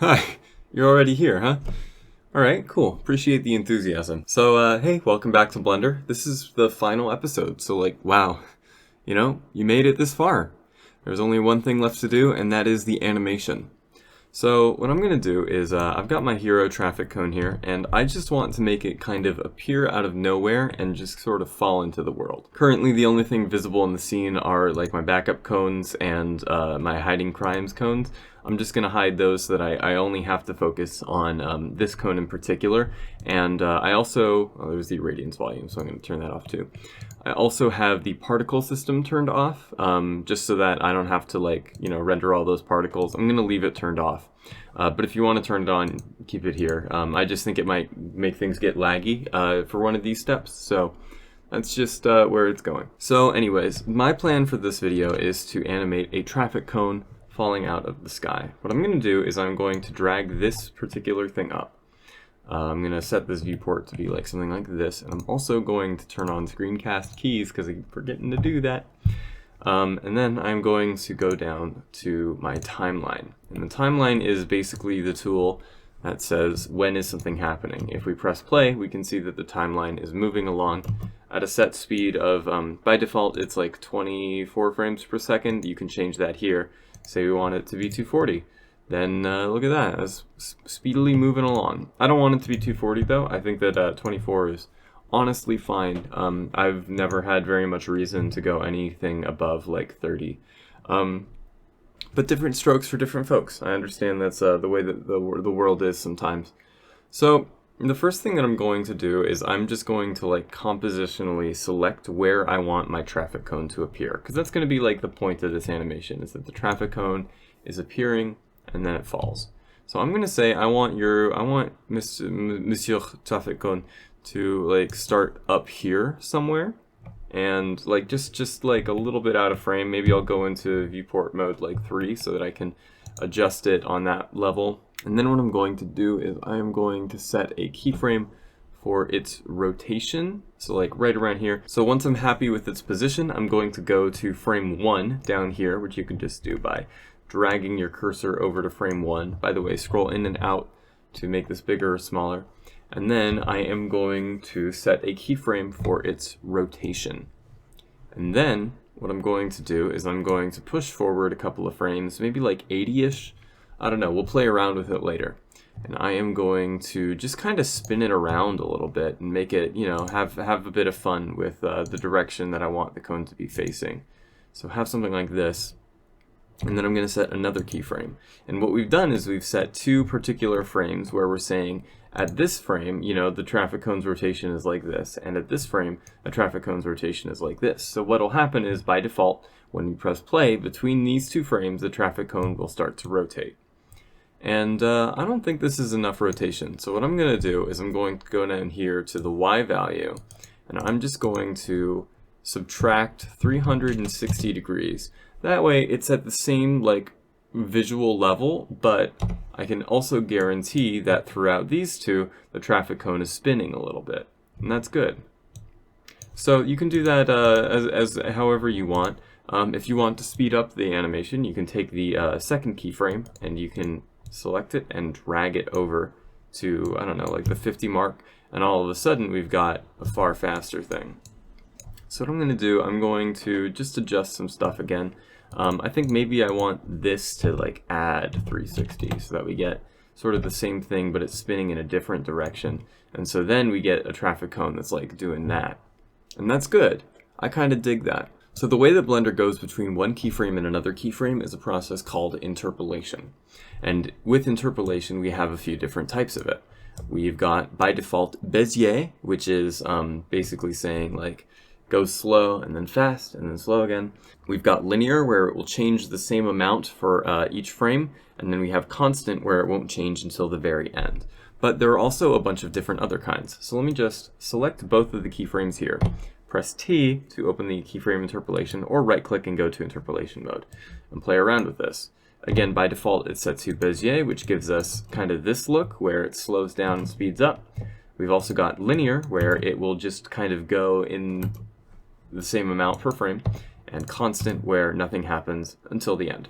Hi, you're already here, huh? Alright, cool. Appreciate the enthusiasm. So, hey, welcome back to Blender. This is the final episode, so wow, you made it this far. There's only one thing left to do, and that is the animation. So what I'm going to do is I've got my hero traffic cone here, and I just want to make it kind of appear out of nowhere and just sort of fall into the world. Currently the only thing visible in the scene are like my backup cones and my hiding crimes cones. I'm just going to hide those so that I only have to focus on this cone in particular. And I also, there's the irradiance volume, so I'm going to turn that off too. I also have the particle system turned off, just so that I don't have to render all those particles. I'm going to leave it turned off. But if you want to turn it on, keep it here. I just think it might make things get laggy for one of these steps, so that's just where it's going. So anyways, my plan for this video is to animate a traffic cone falling out of the sky. What I'm going to do is I'm going to drag this particular thing up. I'm going to set this viewport to be like something like this, and I'm also going to turn on screencast keys because I'm forgetting to do that. And then I'm going to go down to my timeline. And the timeline is basically the tool that says when is something happening. If we press play, we can see that the timeline is moving along at a set speed of, by default, it's like 24 frames per second. You can change that here. Say we want it to be 240. Then look at that, it's speedily moving along. I don't want it to be 240 though. I think that 24 is honestly fine. I've never had very much reason to go anything above like 30. But different strokes for different folks. I understand that's the way that the world is sometimes. So the first thing that I'm going to do is I'm just going to compositionally select where I want my traffic cone to appear. Because that's going to be like the point of this animation, is that the traffic cone is appearing and then it falls. So I'm going to say I want Monsieur Traffic Cone to start up here somewhere, and just a little bit out of frame. Maybe I'll go into viewport mode 3 so that I can adjust it on that level. And then what I'm going to do is I am going to set a keyframe for its rotation, so right around here. So once I'm happy with its position, I'm going to go to frame 1 down here, which you can just do by dragging your cursor over to frame 1. By the way, scroll in and out to make this bigger or smaller. And then I am going to set a keyframe for its rotation. And then what I'm going to do is I'm going to push forward a couple of frames, maybe 80-ish. I don't know, we'll play around with it later. And I am going to just kind of spin it around a little bit and make it, have a bit of fun with the direction that I want the cone to be facing. So have something like this. And then I'm going to set another keyframe. And what we've done is we've set two particular frames where we're saying at this frame, the traffic cone's rotation is like this, and at this frame, the traffic cone's rotation is like this. So what'll happen is by default, when you press play, between these two frames, the traffic cone will start to rotate. And I don't think this is enough rotation. So what I'm going to do is I'm going to go down here to the Y value, and I'm just going to subtract 360 degrees. That way it's at the same visual level, but I can also guarantee that throughout these two, the traffic cone is spinning a little bit, and that's good. So you can do that as however you want. If you want to speed up the animation, you can take the second keyframe and you can select it and drag it over to, I don't know, the 50 mark, and all of a sudden we've got a far faster thing. So what I'm going to do, I'm going to just adjust some stuff again. I think maybe I want this to add 360 so that we get sort of the same thing, but it's spinning in a different direction. And so then we get a traffic cone that's doing that. And that's good. I kind of dig that. So the way that Blender goes between one keyframe and another keyframe is a process called interpolation. And with interpolation, we have a few different types of it. We've got, by default, Bezier, which is basically saying go slow and then fast and then slow again. We've got linear, where it will change the same amount for each frame, and then we have constant, where it won't change until the very end. But there are also a bunch of different other kinds. So let me just select both of the keyframes here. Press T to open the keyframe interpolation, or right click and go to interpolation mode and play around with this. Again, by default it's set to Bezier, which gives us kind of this look where it slows down and speeds up. We've also got linear, where it will just kind of go in the same amount per frame, and constant, where nothing happens until the end.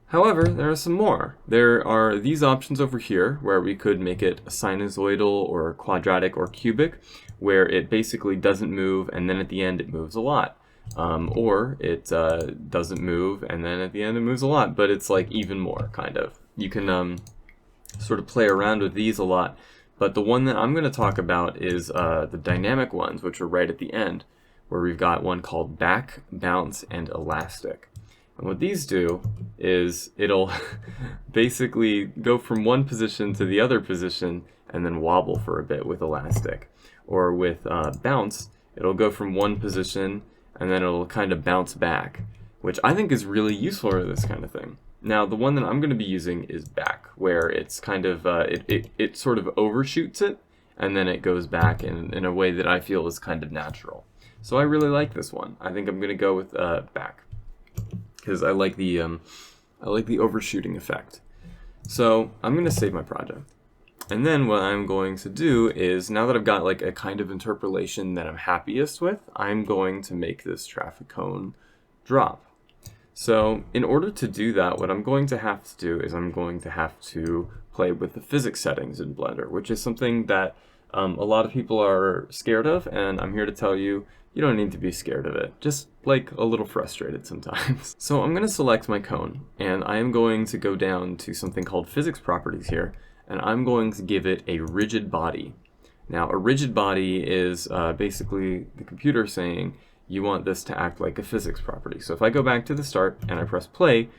However, there are some more. There are these options over here where we could make it a sinusoidal or quadratic or cubic, where it basically doesn't move and then at the end it moves a lot. Or it doesn't move and then at the end it moves a lot, but it's like even more, kind of. You can sort of play around with these a lot, but the one that I'm going to talk about is the dynamic ones, which are right at the end, where we've got one called back, bounce, and elastic. And what these do is it'll basically go from one position to the other position and then wobble for a bit with elastic. Or with bounce, it'll go from one position and then it'll kind of bounce back, which I think is really useful for this kind of thing. Now, the one that I'm going to be using is back, where it's kind of, it sort of overshoots it, and then it goes back in a way that I feel is kind of natural. So I really like this one. I think I'm going to go with back, because I like the overshooting effect. So I'm going to save my project. And then what I'm going to do is, now that I've got like a kind of interpolation that I'm happiest with, I'm going to make this traffic cone drop. So in order to do that, what I'm going to have to do is I'm going to have to play with the physics settings in Blender, which is something that a lot of people are scared of, and I'm here to tell you, you don't need to be scared of it. Just like a little frustrated sometimes. So I'm going to select my cone, and I am going to go down to something called physics properties here, and I'm going to give it a rigid body. Now, a rigid body is basically the computer saying, you want this to act like a physics property. So if I go back to the start and I press play,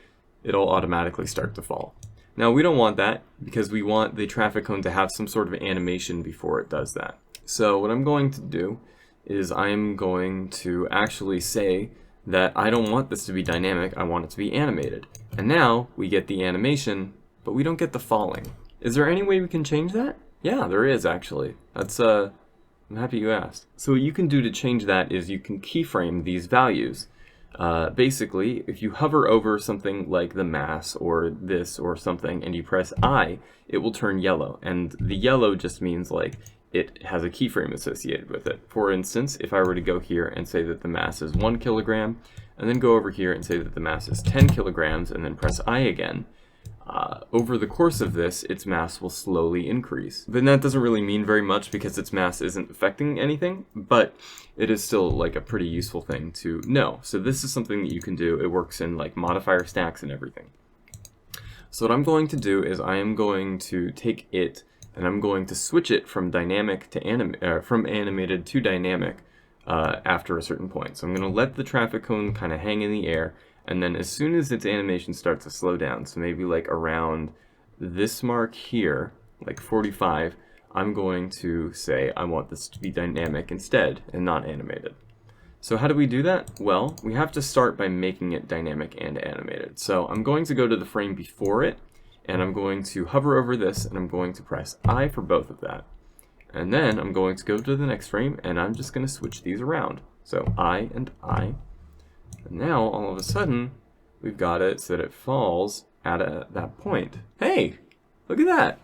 it'll automatically start to fall. Now we don't want that because we want the traffic cone to have some sort of animation before it does that. So what I'm going to do is I'm going to actually say that I don't want this to be dynamic, I want it to be animated. And now we get the animation, but we don't get the falling. Is there any way we can change that? Yeah, there is actually. That's I'm happy you asked. So what you can do to change that is you can keyframe these values. Basically, if you hover over something like the mass or this or something and you press I, it will turn yellow. And the yellow just means like it has a keyframe associated with it. For instance, if I were to go here and say that the mass is 1 kilogram, and then go over here and say that the mass is 10 kilograms, and then press I again, over the course of this, its mass will slowly increase. But that doesn't really mean very much because its mass isn't affecting anything, but it is still like a pretty useful thing to know. So this is something that you can do. It works in like modifier stacks and everything. So what I'm going to do is I am going to take it and I'm going to switch it from dynamic to from animated to dynamic after a certain point. So I'm going to let the traffic cone kind of hang in the air. And then as soon as its animation starts to slow down, so maybe like around this mark here, like 45, I'm going to say I want this to be dynamic instead and not animated. So how do we do that? Well, we have to start by making it dynamic and animated. So I'm going to go to the frame before it, and I'm going to hover over this, and I'm going to press I for both of that. And then I'm going to go to the next frame, and I'm just going to switch these around. So I and I. And now, all of a sudden, we've got it so that it falls at that point. Hey, look at that.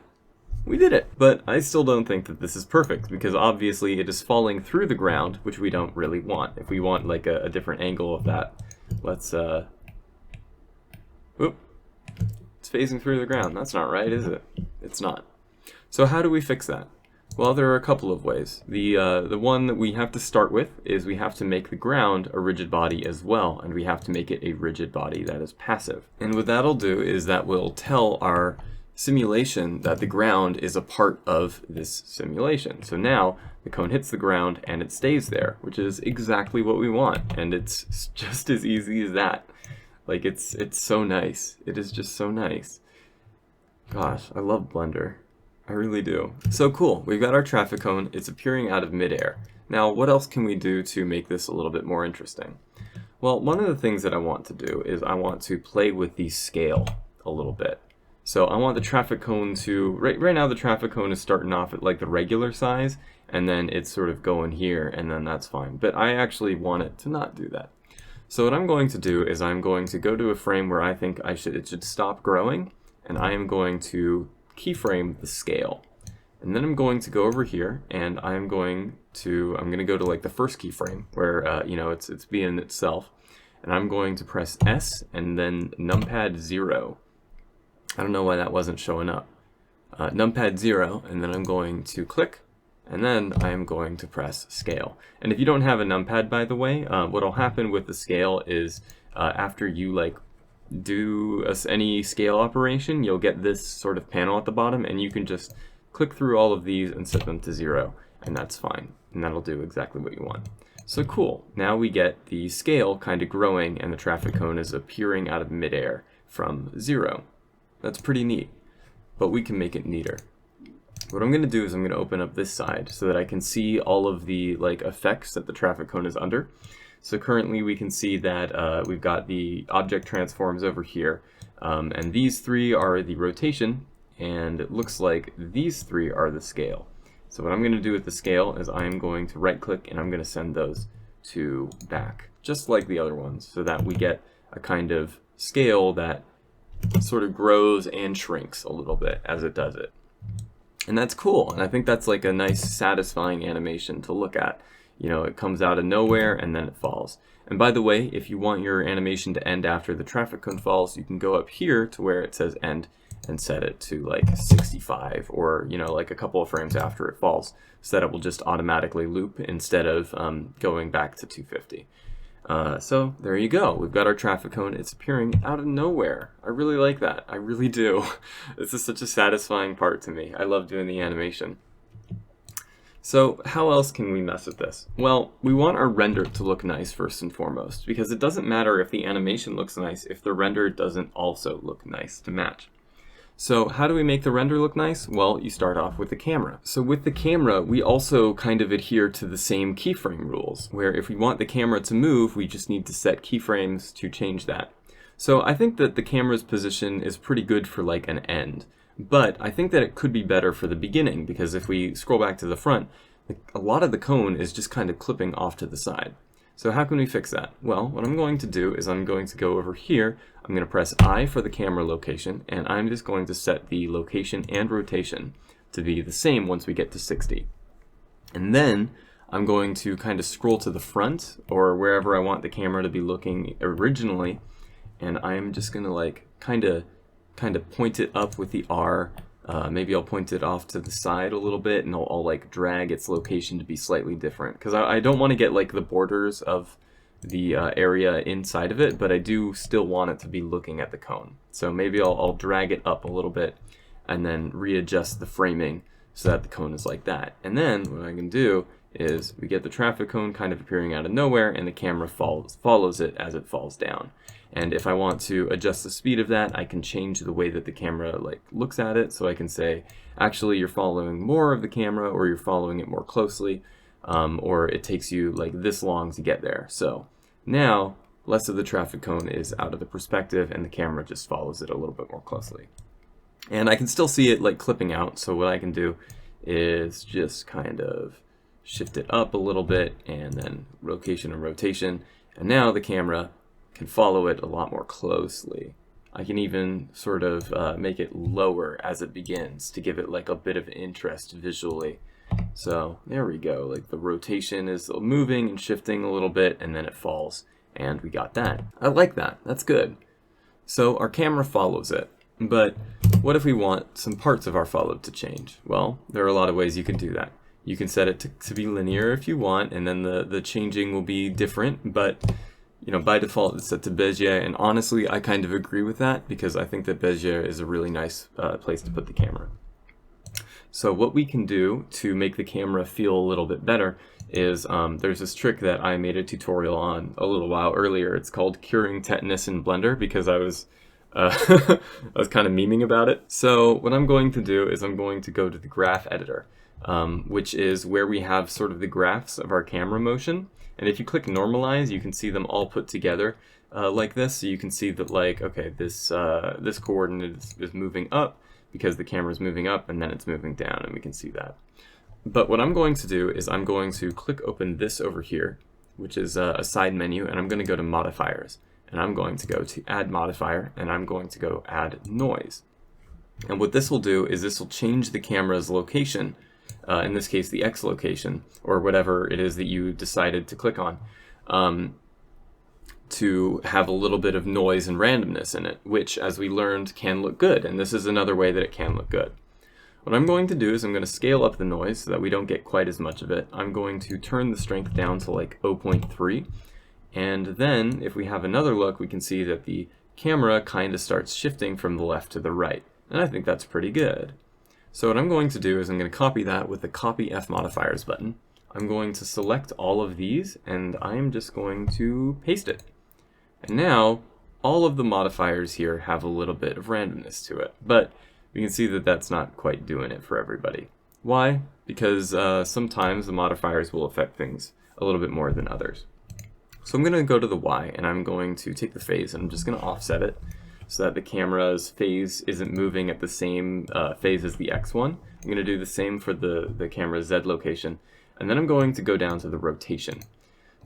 We did it. But I still don't think that this is perfect because obviously it is falling through the ground, which we don't really want. If we want like a different angle of that, let's, whoop, it's phasing through the ground. That's not right, is it? It's not. So how do we fix that? Well, there are a couple of ways. The one that we have to start with is we have to make the ground a rigid body as well, and we have to make it a rigid body that is passive. And what that'll do is that will tell our simulation that the ground is a part of this simulation. So now the cone hits the ground and it stays there, which is exactly what we want, and it's just as easy as that. Like it's so nice. It is just so nice. Gosh, I love Blender. I really do. So cool, we've got our traffic cone, it's appearing out of midair. Now what else can we do to make this a little bit more interesting? Well, one of the things that I want to do is I want to play with the scale a little bit. So I want the traffic cone to, right now the traffic cone is starting off at like the regular size, and then it's sort of going here, and then that's fine. But I actually want it to not do that. So what I'm going to do is I'm going to go to a frame where I think it should stop growing, and I am going to keyframe the scale. And then I'm going to go over here and I'm going to go to like the first keyframe where you know it's being itself, and I'm going to press S and then numpad 0. I don't know why that wasn't showing up. Numpad 0, and then I'm going to click, and then I am going to press scale. And if you don't have a numpad, by the way, what'll happen with the scale is after you like do any scale operation, you'll get this sort of panel at the bottom, and you can just click through all of these and set them to 0, and that's fine, and that'll do exactly what you want. So cool, now we get the scale kind of growing and the traffic cone is appearing out of midair from 0. That's pretty neat, but we can make it neater. What I'm going to do is I'm going to open up this side so that I can see all of the like effects that the traffic cone is under. So currently we can see that we've got the object transforms over here, and these 3 are the rotation, and it looks like these 3 are the scale. So what I'm going to do with the scale is I'm going to right click and I'm going to send those to back, just like the other ones, so that we get a kind of scale that sort of grows and shrinks a little bit as it does it. And that's cool, and I think that's like a nice satisfying animation to look at. You know, it comes out of nowhere and then it falls. And by the way, if you want your animation to end after the traffic cone falls, you can go up here to where it says end and set it to like 65, or you know, like a couple of frames after it falls, so that it will just automatically loop instead of going back to 250. So there you go. We've got our traffic cone. It's appearing out of nowhere. I really like that. I really do. This is such a satisfying part to me. I love doing the animation. So how else can we mess with this? Well, we want our render to look nice first and foremost, because it doesn't matter if the animation looks nice if the render doesn't also look nice to match. So how do we make the render look nice? Well, you start off with the camera. So with the camera, we also kind of adhere to the same keyframe rules, where if we want the camera to move, we just need to set keyframes to change that. So I think that the camera's position is pretty good for like an end, but I think that it could be better for the beginning, because if we scroll back to the front, a lot of the cone is just kind of clipping off to the side. So how can we fix that? Well, what I'm going to do is I'm going to go over here, I'm going to press I for the camera location, and I'm just going to set the location and rotation to be the same once we get to 60. And then I'm going to kind of scroll to the front, or wherever I want the camera to be looking originally, and I'm just going to like kind of point it up with the R. Maybe I'll point it off to the side a little bit, and I'll like drag its location to be slightly different, because I don't want to get like the borders of the area inside of it, but I do still want it to be looking at the cone. So maybe I'll drag it up a little bit and then readjust the framing so that the cone is like that. And then what I can do is we get the traffic cone kind of appearing out of nowhere, and the camera follows it as it falls down. And if I want to adjust the speed of that, I can change the way that the camera like looks at it. So I can say, actually, you're following more of the camera, or you're following it more closely, or it takes you like this long to get there. So now less of the traffic cone is out of the perspective, and the camera just follows it a little bit more closely. And I can still see it like clipping out. So what I can do is just kind of shift it up a little bit, and then location and rotation. And now the camera can follow it a lot more closely. I can even sort of make it lower as it begins to give it like a bit of interest visually. So there we go, like the rotation is moving and shifting a little bit, and then it falls, and we got that. I like that, that's good. So our camera follows it, but what if we want some parts of our follow to change? Well, there are a lot of ways you can do that. You can set it to be linear if you want, and then the changing will be different, but you know, by default it's set to Bezier, and honestly I kind of agree with that, because I think that Bezier is a really nice place to put the camera. So what we can do to make the camera feel a little bit better is there's this trick that I made a tutorial on a little while earlier. It's called curing tetanus in Blender, because I was I was kind of memeing about it. So what I'm going to do is I'm going to go to the graph editor, which is where we have sort of the graphs of our camera motion. And if you click normalize, you can see them all put together like this. So you can see that like, okay, this coordinate is moving up because the camera is moving up, and then it's moving down, and we can see that. But what I'm going to do is I'm going to click open this over here, which is a side menu, and I'm going to go to modifiers. And I'm going to go to add modifier, and I'm going to go add noise. And what this will do is this will change the camera's location, in this case the X location, or whatever it is that you decided to click on, to have a little bit of noise and randomness in it, which, as we learned, can look good, and this is another way that it can look good. What I'm going to do is I'm going to scale up the noise so that we don't get quite as much of it. I'm going to turn the strength down to like 0.3, and then if we have another look, we can see that the camera kind of starts shifting from the left to the right, and I think that's pretty good. So what I'm going to do is I'm going to copy that with the Copy F Modifiers button. I'm going to select all of these, and I'm just going to paste it. And now, all of the modifiers here have a little bit of randomness to it, but we can see that that's not quite doing it for everybody. Why? Because sometimes the modifiers will affect things a little bit more than others. So I'm going to go to the Y, and I'm going to take the phase, and I'm just going to offset it so that the camera's phase isn't moving at the same phase as the X one. I'm going to do the same for the camera's Z location, and then I'm going to go down to the rotation.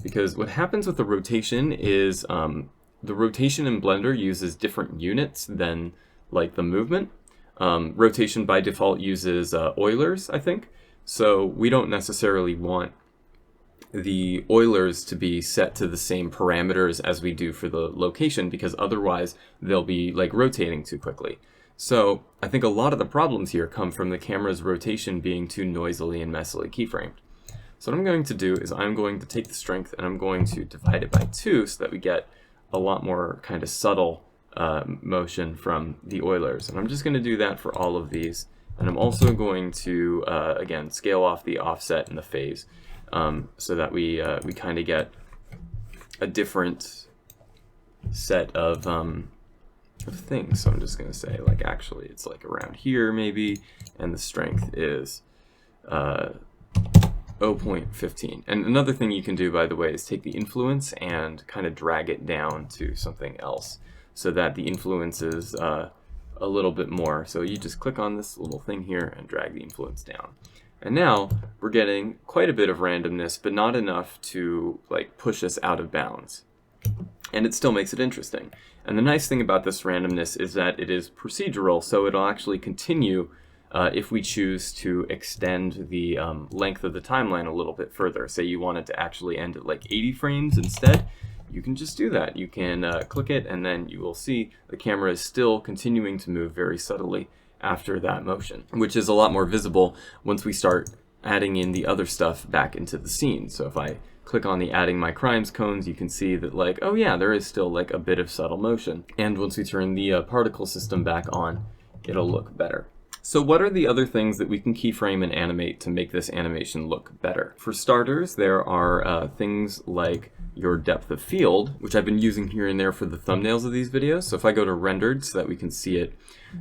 Because what happens with the rotation is the rotation in Blender uses different units than like the movement. Rotation by default uses Eulers, I think. So we don't necessarily want the Eulers to be set to the same parameters as we do for the location, because otherwise they'll be like rotating too quickly. So I think a lot of the problems here come from the camera's rotation being too noisily and messily keyframed. So what I'm going to do is I'm going to take the strength and I'm going to divide it by 2 so that we get a lot more kind of subtle motion from the Eulers. And I'm just going to do that for all of these. And I'm also going to, again, scale off the offset and the phase so that we kind of get a different set of things. So I'm just going to say, like, actually, it's like around here maybe, and the strength is 0.15. And another thing you can do, by the way, is take the influence and kind of drag it down to something else so that the influence is a little bit more. So you just click on this little thing here and drag the influence down. And now we're getting quite a bit of randomness, but not enough to like push us out of bounds. And it still makes it interesting. And the nice thing about this randomness is that it is procedural, so it'll actually continue if we choose to extend the length of the timeline a little bit further. Say you want it to actually end at like 80 frames instead, you can just do that. You can click it, and then you will see the camera is still continuing to move very subtly after that motion, which is a lot more visible once we start adding in the other stuff back into the scene. So if I click on the adding my crimes cones, you can see that like, oh yeah, there is still like a bit of subtle motion. And once we turn the particle system back on, it'll look better. So what are the other things that we can keyframe and animate to make this animation look better? For starters, there are things like your depth of field, which I've been using here and there for the thumbnails of these videos. So if I go to rendered so that we can see it,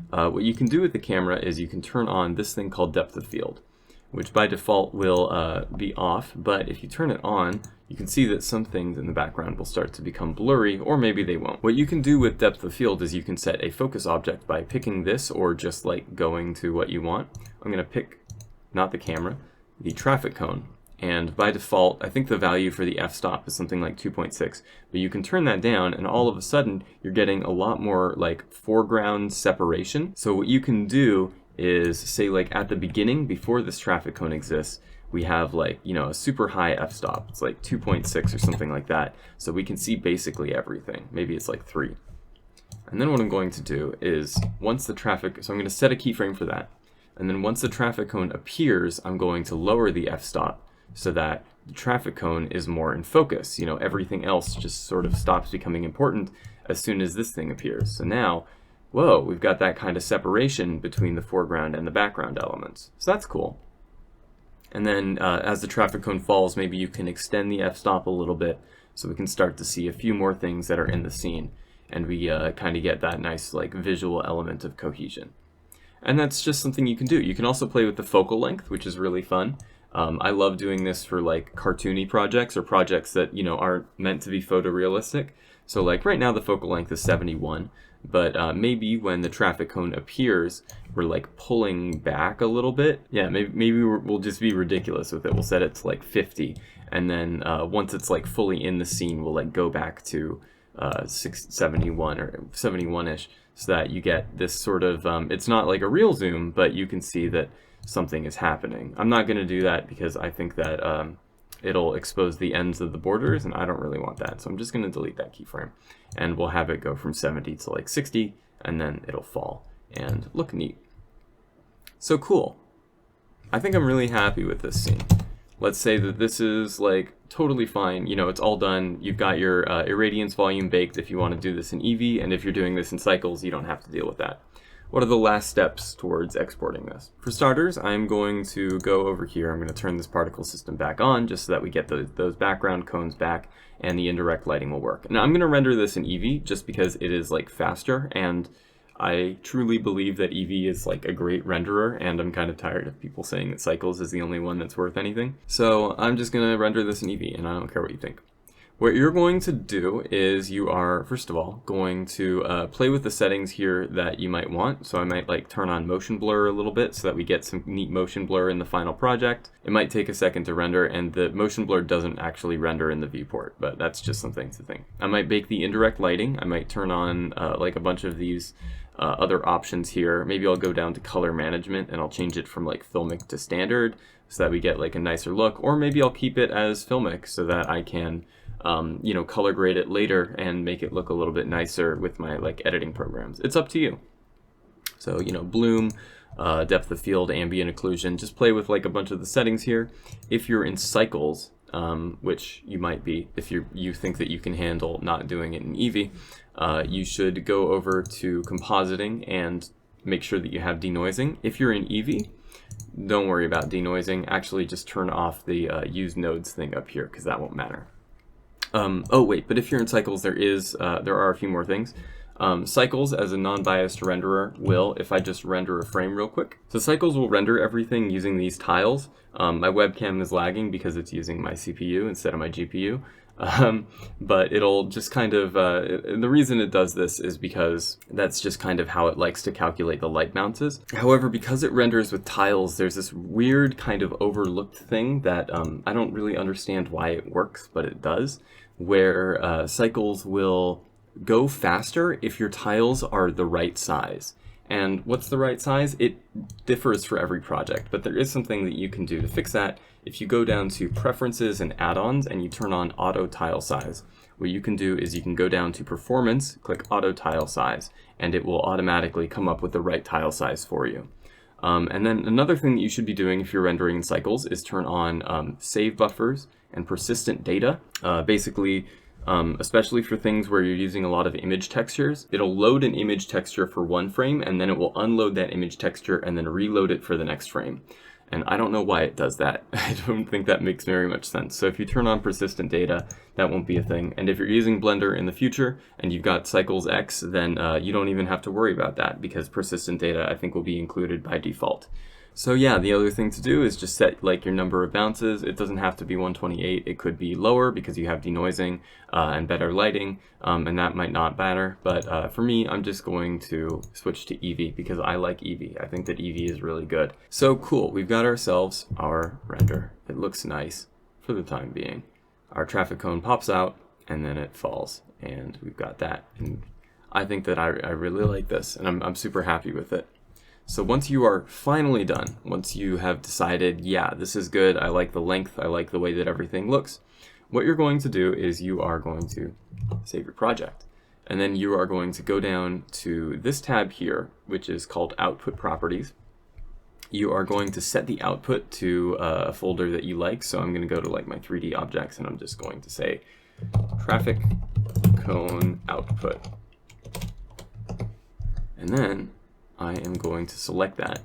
what you can do with the camera is you can turn on this thing called depth of field, which by default will be off, but if you turn it on, you can see that some things in the background will start to become blurry, or maybe they won't. What you can do with depth of field is you can set a focus object by picking this, or just like going to what you want. I'm going to pick, not the camera, the traffic cone. And by default, I think the value for the f-stop is something like 2.6, but you can turn that down and all of a sudden you're getting a lot more like foreground separation. So what you can do is say like at the beginning, before this traffic cone exists, we have like, you know, a super high f-stop. It's like 2.6 or something like that. So we can see basically everything. Maybe it's like 3. And then what I'm going to do is once the traffic, so I'm going to set a keyframe for that. And then once the traffic cone appears, I'm going to lower the f-stop so that the traffic cone is more in focus. You know, everything else just sort of stops becoming important as soon as this thing appears. So now, whoa, we've got that kind of separation between the foreground and the background elements. So that's cool. And then as the traffic cone falls, maybe you can extend the f-stop a little bit so we can start to see a few more things that are in the scene. And we kind of get that nice like visual element of cohesion. And that's just something you can do. You can also play with the focal length, which is really fun. I love doing this for like cartoony projects or projects that, you know, aren't meant to be photorealistic. So like right now the focal length is 71, but maybe when the traffic cone appears, we're like pulling back a little bit. Yeah, maybe we'll just be ridiculous with it. We'll set it to like 50, and then once it's like fully in the scene, we'll like go back to 71 or 71-ish, so that you get this sort of, it's not like a real zoom, but you can see that something is happening. I'm not going to do that because I think that it'll expose the ends of the borders, and I don't really want that. So I'm just going to delete that keyframe, and we'll have it go from 70 to like 60, and then it'll fall and look neat. So cool. I think I'm really happy with this scene. Let's say that this is like totally fine. You know, it's all done. You've got your irradiance volume baked if you want to do this in Eevee, and if you're doing this in cycles, you don't have to deal with that. What are the last steps towards exporting this? For starters, I'm going to go over here. I'm going to turn this particle system back on just so that we get those background cones back and the indirect lighting will work. Now I'm going to render this in Eevee just because it is like faster, and I truly believe that Eevee is like a great renderer, and I'm kind of tired of people saying that Cycles is the only one that's worth anything. So I'm just going to render this in Eevee, and I don't care what you think. What you're going to do is you are, first of all, going to play with the settings here that you might want. So I might like turn on motion blur a little bit so that we get some neat motion blur in the final project. It might take a second to render, and the motion blur doesn't actually render in the viewport, but that's just something to think. I might bake the indirect lighting. I might turn on like a bunch of these other options here. Maybe I'll go down to color management and I'll change it from like filmic to standard so that we get like a nicer look, or maybe I'll keep it as filmic so that I can you know, color grade it later and make it look a little bit nicer with my like editing programs. It's up to you. So, you know, bloom, depth of field, ambient occlusion, just play with like a bunch of the settings here. If you're in cycles, which you might be, if you think that you can handle not doing it in Eevee, you should go over to compositing and make sure that you have denoising. If you're in Eevee, don't worry about denoising. Actually, just turn off the use nodes thing up here because that won't matter. Oh wait, but if you're in cycles, there are a few more things. Cycles as a non-biased renderer will, if I just render a frame real quick. So cycles will render everything using these tiles. My webcam is lagging because it's using my CPU instead of my GPU. But it'll just kind of, the reason it does this is because that's just kind of how it likes to calculate the light bounces. However, because it renders with tiles, there's this weird kind of overlooked thing that I don't really understand why it works, but it does, where cycles will go faster if your tiles are the right size. And what's the right size? It differs for every project, but there is something that you can do to fix that. If you go down to Preferences and Add-ons and you turn on Auto Tile Size, what you can do is you can go down to Performance, click Auto Tile Size, and it will automatically come up with the right tile size for you. And then another thing that you should be doing if you're rendering in cycles is turn on Save Buffers and Persistent Data. Basically, especially for things where you're using a lot of image textures, it'll load an image texture for one frame and then it will unload that image texture and then reload it for the next frame. And I don't know why it does that. I don't think that makes very much sense. So if you turn on persistent data, that won't be a thing. And if you're using Blender in the future and you've got Cycles X, then you don't even have to worry about that because persistent data I think will be included by default. So yeah, the other thing to do is just set like your number of bounces. It doesn't have to be 128. It could be lower because you have denoising and better lighting, and that might not matter. But for me, I'm just going to switch to Eevee because I like Eevee. I think that Eevee is really good. So cool, we've got ourselves our render. It looks nice for the time being. Our traffic cone pops out and then it falls, and we've got that. And I think that I really like this, and I'm super happy with it. So once you are finally done, once you have decided, yeah, this is good, I like the length, I like the way that everything looks, what you're going to do is you are going to save your project. And then you are going to go down to this tab here, which is called Output Properties. You are going to set the output to a folder that you like. So I'm going to go to like my 3D objects and I'm just going to say traffic cone output. And then I am going to select that,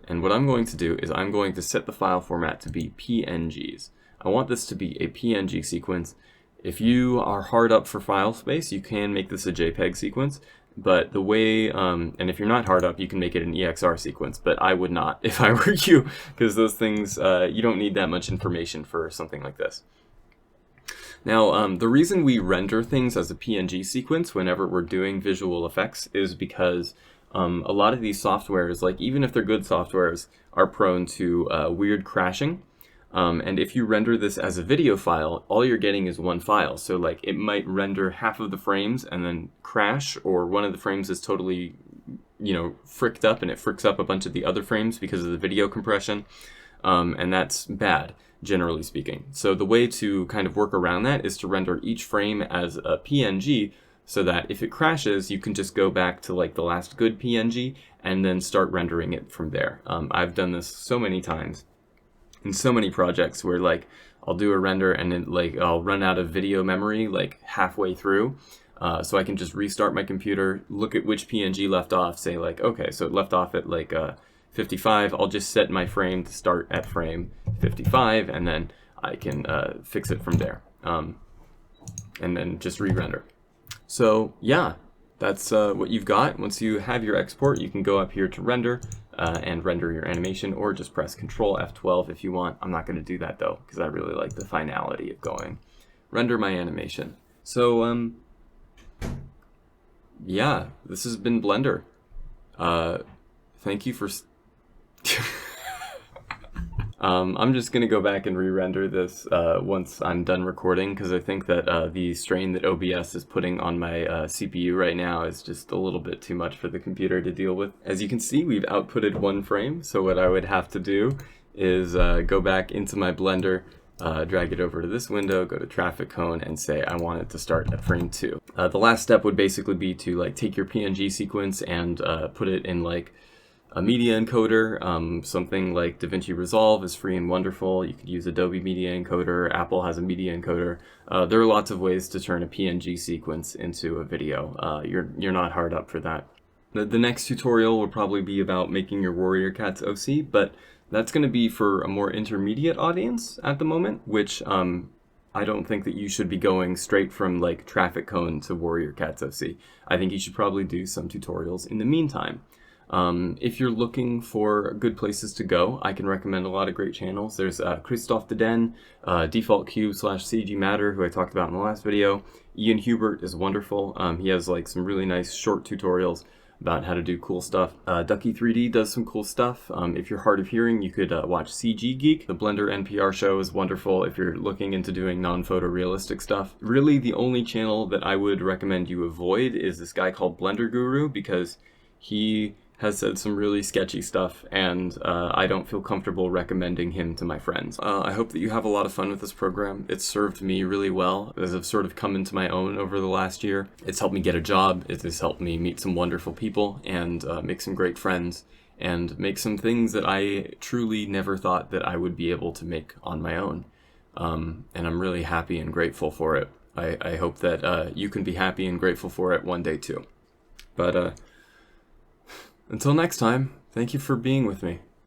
and what I'm going to do is I'm going to set the file format to be PNGs. I want this to be a PNG sequence. If you are hard up for file space, you can make this a JPEG sequence, but the way, and if you're not hard up, you can make it an EXR sequence, but I would not if I were you, because those things, you don't need that much information for something like this. Now, the reason we render things as a PNG sequence whenever we're doing visual effects is because a lot of these softwares, like even if they're good softwares, are prone to weird crashing. And if you render this as a video file, all you're getting is one file. So like it might render half of the frames and then crash, or one of the frames is totally, you know, fricked up and it fricks up a bunch of the other frames because of the video compression. and that's bad, generally speaking. So the way to kind of work around that is to render each frame as a PNG, so that if it crashes, you can just go back to like the last good PNG and then start rendering it from there. I've done this so many times in so many projects where like I'll do a render and then like I'll run out of video memory like halfway through. So I can just restart my computer, look at which PNG left off, say like, okay, so it left off at like 55. I'll just set my frame to start at frame 55, and then I can fix it from there, and then just re-render. So yeah, that's what you've got. Once you have your export, you can go up here to render and render your animation, or just press Control F12 if you want. I'm not going to do that though, because I really like the finality of going render my animation. So yeah, this has been Blender. Thank you for I'm just gonna go back and re-render this once I'm done recording, because I think that the strain that OBS is putting on my CPU right now is just a little bit too much for the computer to deal with. As you can see, we've outputted one frame, so what I would have to do is go back into my Blender, drag it over to this window, go to traffic cone, and say I want it to start at frame 2. The last step would basically be to like take your PNG sequence and put it in like a media encoder. Something like DaVinci Resolve is free and wonderful. You could use Adobe Media Encoder. Apple has a media encoder. There are lots of ways to turn a PNG sequence into a video. You're not hard up for that. The next tutorial will probably be about making your Warrior Cats OC, but that's going to be for a more intermediate audience at the moment, which I don't think that you should be going straight from like traffic cone to Warrior Cats OC. I think you should probably do some tutorials in the meantime. If you're looking for good places to go, I can recommend a lot of great channels. There's Christophe Deden, Default Cube / CG Matter, who I talked about in the last video. Ian Hubert is wonderful. He has like some really nice short tutorials about how to do cool stuff. Ducky3D does some cool stuff. If you're hard of hearing, you could watch CG Geek. The Blender NPR show is wonderful if you're looking into doing non-photorealistic stuff. Really, the only channel that I would recommend you avoid is this guy called Blender Guru, because he has said some really sketchy stuff, and I don't feel comfortable recommending him to my friends. I hope that you have a lot of fun with this program. It's served me really well as I've sort of come into my own over the last year. It's helped me get a job, it has helped me meet some wonderful people, and make some great friends, and make some things that I truly never thought that I would be able to make on my own. And I'm really happy and grateful for it. I hope that you can be happy and grateful for it one day too. But until next time, thank you for being with me.